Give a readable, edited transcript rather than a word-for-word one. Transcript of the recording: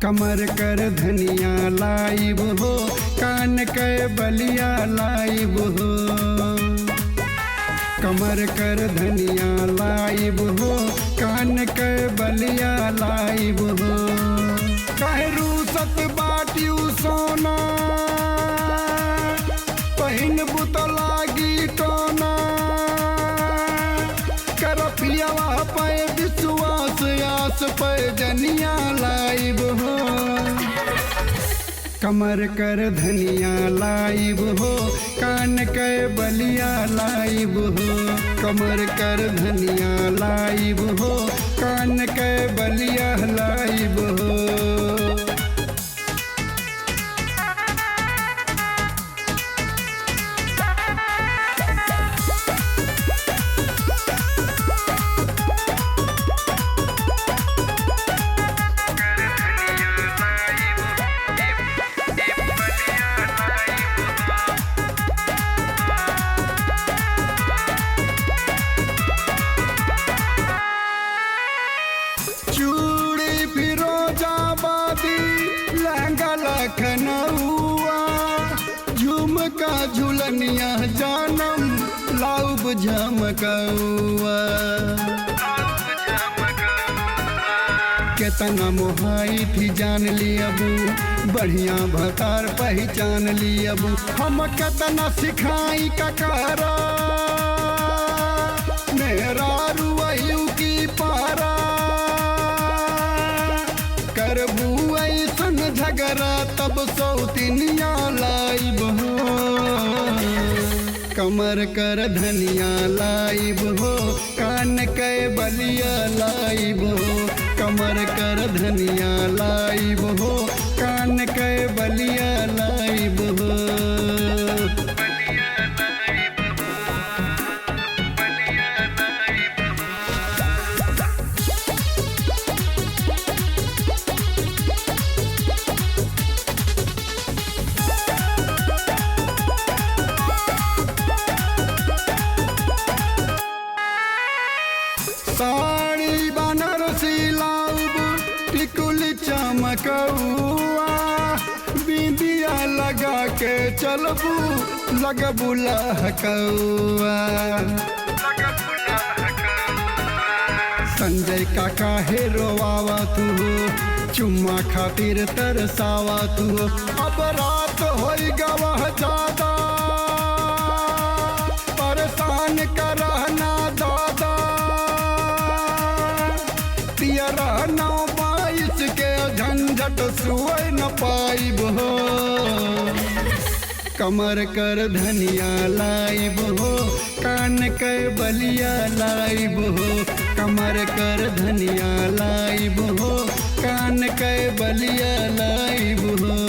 कमर कर धनिया लाइब हो, कान के बलिया लाइब हो। कमर कर धनिया लाइब हो, कान के बलिया लाइब हो। कहरू सत बाटियू सोना, पहिन बुत लागी टोना। कर पियावा पे विश्वास, आस पे जनिया लाइब हो। कमर कर धनिया लाइब हो, कान के बलिया लाइब हो। कमर कर धनिया लाइब हो, कान के बलिया लाइब हो। चूड़ी फिरोजाबादी, लहंगा लखनऊआ। झुमका झुलनिया जानम, लाउब झमकौआ। केतना मोहाई थी जान ली अबू, बढ़िया भतार पहचान ली अबू। हम केतना सिखाई ककरा, मेरा रुआयू की पारा। करबू ऐसन झगड़ा तब सौतिनिया लाइब हो। कमर कर धनिया लाइब हो, कान के बलिया लाइब हो। कमर कर धनिया लाइब हो, कान के बलिया लाइब हो। साड़ी बनारसी लाउब, टिकुली चमकौआ। बिंदिया लगा के चलबू, लगबू लहकौआ। संजय काका हे रोवावत हो, चुम्मा खातिर तरसावत हो। अब रात होई गवाह ज्यादा, परेशान करना दादा। तियरा 9-22 के झंझट सुई न पाइब हो। कमर कर धनिया लाइब हो, कान के बलिया लाइब हो। कमर कर धनिया लाइब हो, कान के बलिया लाइब हो।